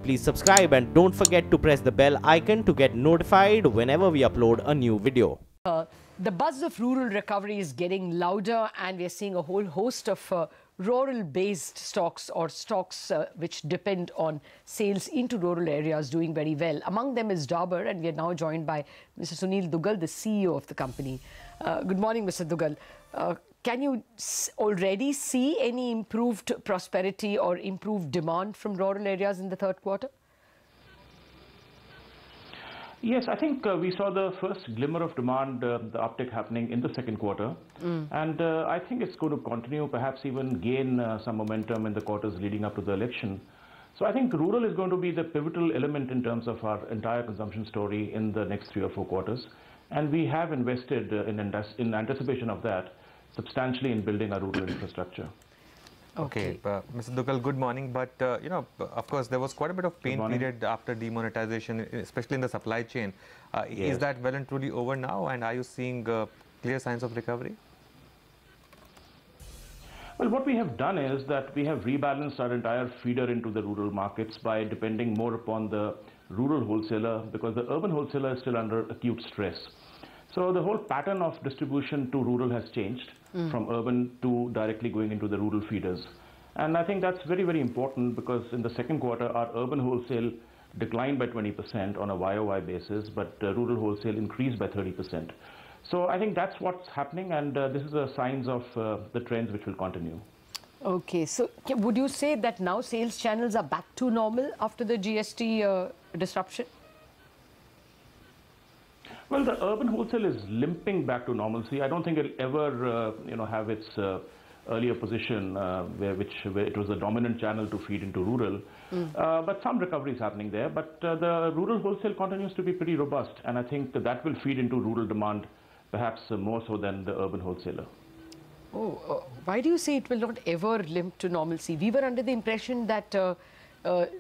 Please subscribe and don't forget to press the bell icon to get notified whenever we upload a new video. The buzz of rural recovery is getting louder, and we're seeing a whole host of rural-based stocks or stocks which depend on sales into rural areas doing very well. Among them is Dabur, and we are now joined by Mr. Sunil Duggal, the CEO of the company. Good morning, Mr. Duggal. Can you already see any improved prosperity or improved demand from rural areas in the third quarter? Yes, I think we saw the first glimmer of demand, the uptick happening in the second quarter. And I think it's going to continue, perhaps even gain some momentum in the quarters leading up to the election. So I think rural is going to be the pivotal element in terms of our entire consumption story in the next 3 or 4 quarters. And we have invested in anticipation of that substantially in building our rural infrastructure. Okay, Mr. Duggal, good morning. But, of course, there was quite a bit of pain period after demonetization, especially in the supply chain. Yes. Is that well and truly over now? And are you seeing clear signs of recovery? Well, what we have done is that we have rebalanced our entire feeder into the rural markets by depending more upon the rural wholesaler, because the urban wholesaler is still under acute stress. So the whole pattern of distribution to rural has changed from urban to directly going into the rural feeders. And I think that's very, very important, because in the second quarter, our urban wholesale declined by 20% on a YOY basis, but rural wholesale increased by 30%. So I think that's what's happening, and this is a signs of the trends which will continue. Okay, so would you say that now sales channels are back to normal after the GST disruption? Well, the urban wholesale is limping back to normalcy. I don't think it'll ever, have its earlier position where it was the dominant channel to feed into rural. But some recovery is happening there. But the rural wholesale continues to be pretty robust, and I think that will feed into rural demand, perhaps more so than the urban wholesaler. Oh, why do you say it will not ever limp to normalcy? We were under the impression that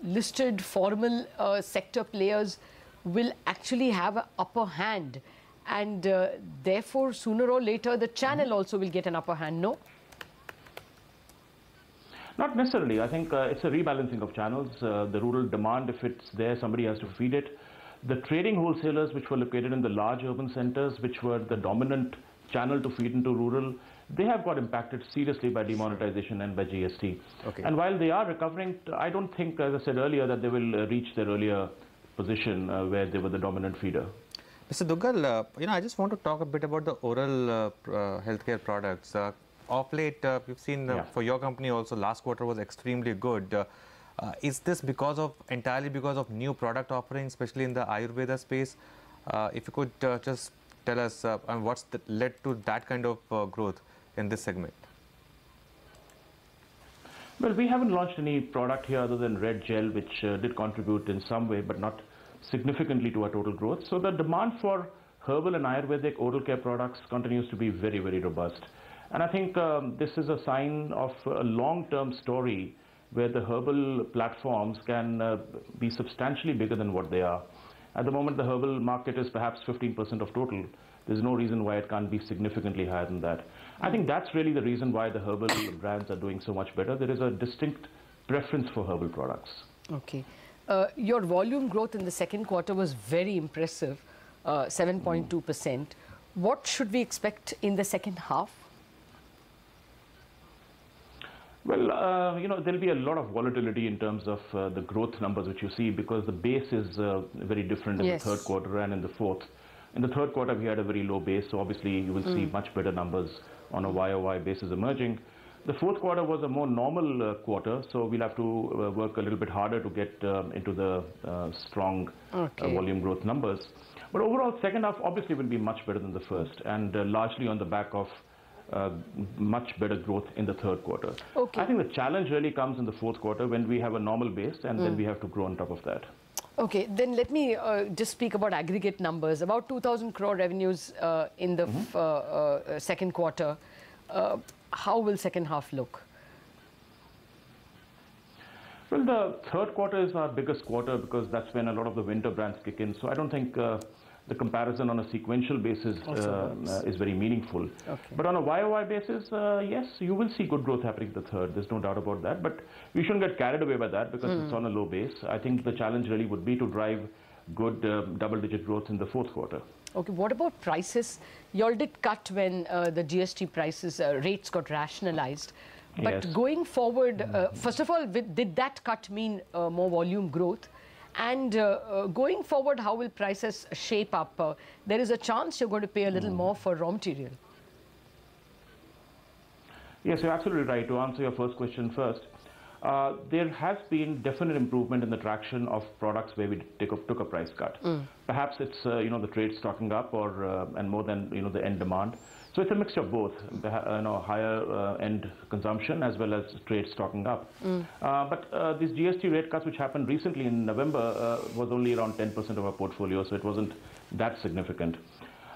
listed formal sector players will actually have an upper hand, and therefore sooner or later the channel also will get an upper hand, no? Not necessarily. I think it's a rebalancing of channels. The rural demand, if it's there, somebody has to feed it. The trading wholesalers which were located in the large urban centers, which were the dominant channel to feed into rural, they have got impacted seriously by demonetization and by GST. Okay. And while they are recovering, I don't think, as I said earlier, that they will reach their earlier position where they were the dominant feeder. Mr. Duggal, I just want to talk a bit about the oral healthcare products. Of late, we've seen for your company also, last quarter was extremely good. Is this entirely because of new product offerings, especially in the Ayurveda space? If you could just tell us what's led to that kind of growth in this segment? Well, we haven't launched any product here other than Red Gel, which did contribute in some way, but not significantly to our total growth. So the demand for herbal and Ayurvedic oral care products continues to be very, very robust. And I think this is a sign of a long-term story where the herbal platforms can be substantially bigger than what they are. At the moment, the herbal market is perhaps 15% of total. There's no reason why it can't be significantly higher than that. I think that's really the reason why the herbal brands are doing so much better. There is a distinct preference for herbal products. Okay. Your volume growth in the second quarter was very impressive, 7.2%. What should we expect in the second half? Well, there'll be a lot of volatility in terms of the growth numbers which you see, because the base is very different in the third quarter and in the fourth. In the third quarter, we had a very low base, so obviously you will see much better numbers on a YOY basis emerging. The fourth quarter was a more normal quarter, so we'll have to work a little bit harder to get into the strong volume growth numbers. But overall, second half obviously will be much better than the first, and largely on the back of much better growth in the third quarter. Okay. I think the challenge really comes in the fourth quarter when we have a normal base, and then we have to grow on top of that. Okay, then let me just speak about aggregate numbers. About 2,000 crore revenues in the second quarter. How will second half look? Well, the third quarter is our biggest quarter because that's when a lot of the winter brands kick in. So I don't think the comparison on a sequential basis is very meaningful. Okay. But on a YOY basis, yes, you will see good growth happening in the third. There's no doubt about that. But we shouldn't get carried away by that because it's on a low base. I think the challenge really would be to drive good double-digit growth in the fourth quarter. Okay, what about prices? You all did cut when the GST prices rates got rationalized. But going forward, first of all, did that cut mean more volume growth? And going forward, how will prices shape up? There is a chance you're going to pay a little more for raw material. Yes, you're absolutely right. To answer your first question first, there has been definite improvement in the traction of products where we took a price cut. Perhaps it's the trade stocking up or and more than the end demand. So it's a mixture of both, higher end consumption as well as trade stocking up. But these GST rate cuts which happened recently in November was only around 10% of our portfolio, so it wasn't that significant.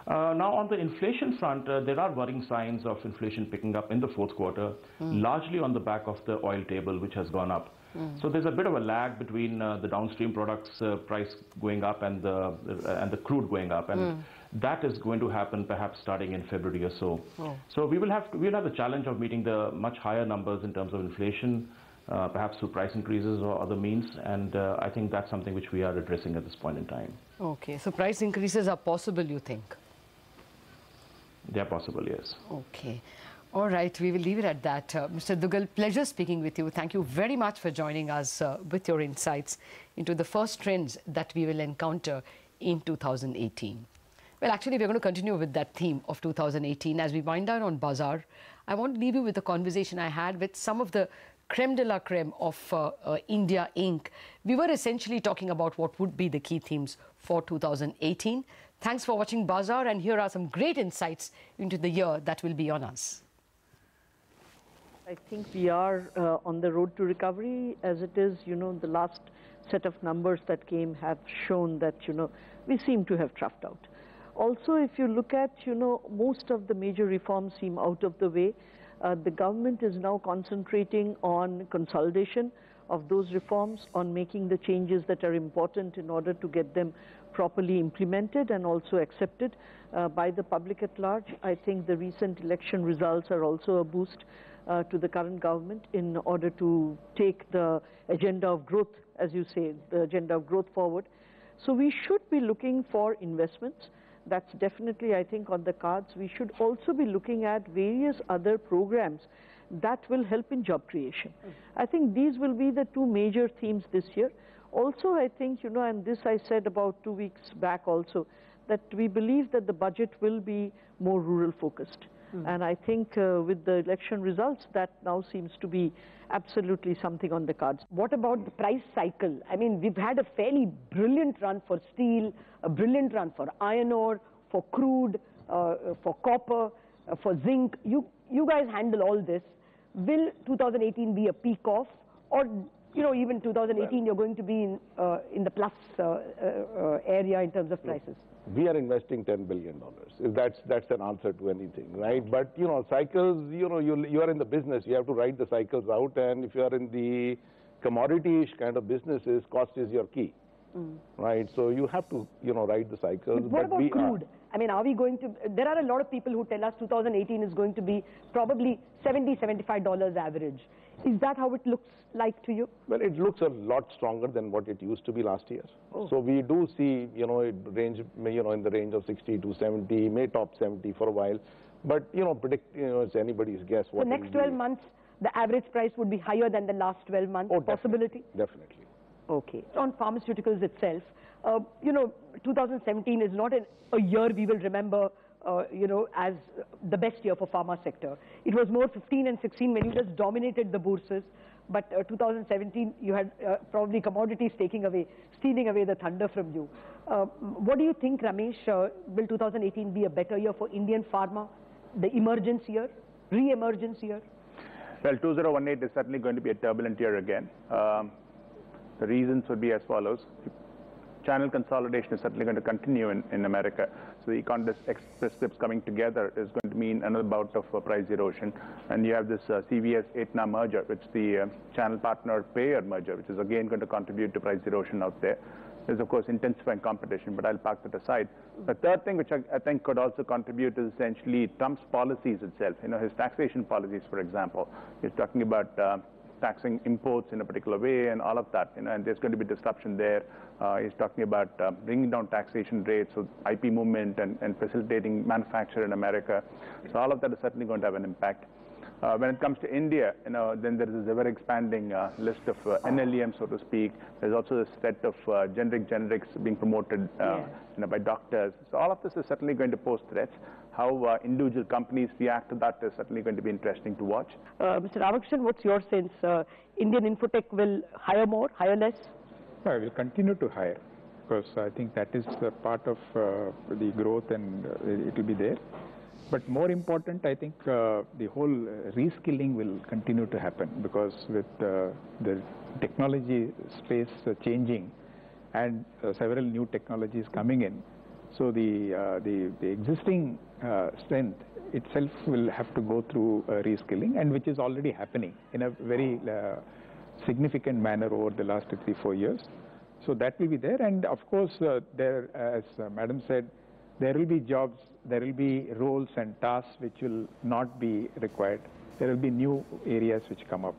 Now on the inflation front, there are worrying signs of inflation picking up in the fourth quarter, largely on the back of the oil table which has gone up. So there's a bit of a lag between the downstream products price going up and the crude going up, and that is going to happen perhaps starting in February or so. So we'll have the challenge of meeting the much higher numbers in terms of inflation, perhaps through price increases or other means, and I think that's something which we are addressing at this point in time. Okay, so price increases are possible, you think? They are possible, yes. Okay. All right, we will leave it at that. Mr. Duggal, pleasure speaking with you. Thank you very much for joining us with your insights into the first trends that we will encounter in 2018. Well, actually, we're going to continue with that theme of 2018. As we wind down on Bazaar, I want to leave you with a conversation I had with some of the creme de la creme of India Inc. We were essentially talking about what would be the key themes for 2018. Thanks for watching Bazaar, and here are some great insights into the year that will be on us. I think we are on the road to recovery. As it is, the last set of numbers that came have shown that, we seem to have troughed out. Also, if you look at, most of the major reforms seem out of the way. The government is now concentrating on consolidation of those reforms, on making the changes that are important in order to get them properly implemented and also accepted by the public at large. I think the recent election results are also a boost to the current government in order to take the agenda of growth, as you say, the agenda of growth forward. So we should be looking for investments. That's definitely, I think, on the cards. We should also be looking at various other programs that will help in job creation. I think these will be the two major themes this year. Also, I think, and this I said about 2 weeks back also, that we believe that the budget will be more rural focused. And I think with the election results, that now seems to be absolutely something on the cards. What about the price cycle? I mean, we've had a fairly brilliant run for steel, a brilliant run for iron ore, for crude, for copper, for zinc. You guys handle all this. Will 2018 be a peak off, or even 2018 you're going to be in the plus area in terms of prices? We are investing $10 billion. If that's an answer to anything, right? But cycles. You are in the business. You have to ride the cycles out, and if you are in the commodity-ish kind of businesses, cost is your key, right? So you have to ride the cycles. But what about crude? I mean, are we going to? There are a lot of people who tell us 2018 is going to be probably $70–75 average. Is that how it looks like to you? Well, it looks a lot stronger than what it used to be last year. So we do see, it range, in the range of 60 to 70, may top 70 for a while. But, predict, it's anybody's guess. The next 12 months, the average price would be higher than the last 12 months, possibility? Definitely. Okay. On pharmaceuticals itself, 2017 is not a year we will remember as the best year for pharma sector. It was more 15 and 16 when you just dominated the bourses. But 2017, you had probably commodities stealing away the thunder from you. What do you think, Ramesh? Will 2018 be a better year for Indian pharma? The emergence year? Re-emergence year? Well, 2018 is certainly going to be a turbulent year again. The reasons would be as follows. channel consolidation is certainly going to continue in America. So the Express Scripts coming together is going to mean another bout of price erosion. And you have this CVS-Aetna merger, which the channel partner payer merger, which is again going to contribute to price erosion out there. There's, of course, intensifying competition, but I'll park that aside. The third thing which I think could also contribute is essentially Trump's policies itself. You know, his taxation policies, for example. He's talking about taxing imports in a particular way and all of that, you know, and there's going to be disruption there. He's talking about bringing down taxation rates, so IP movement and facilitating manufacture in America. So all of that is certainly going to have an impact. When it comes to India, you know, then there is this ever-expanding list of NLEM, so to speak. There's also this set of generics being promoted you know, by doctors. So all of this is certainly going to pose threats. How individual companies react to that is certainly going to be interesting to watch. Mr. Ramakrishnan, what's your sense? Indian infotech will hire more, hire less? No, it will continue to hire, because I think that is part of the growth, and it will be there. But more important, I think the whole reskilling will continue to happen, because with the technology space changing and several new technologies coming in, so the existing strength itself will have to go through reskilling, and which is already happening in a very significant manner over the last 3-4 years. So that will be there, and of course there, as Madam said, there will be jobs, there will be roles and tasks which will not be required. There will be new areas which come up.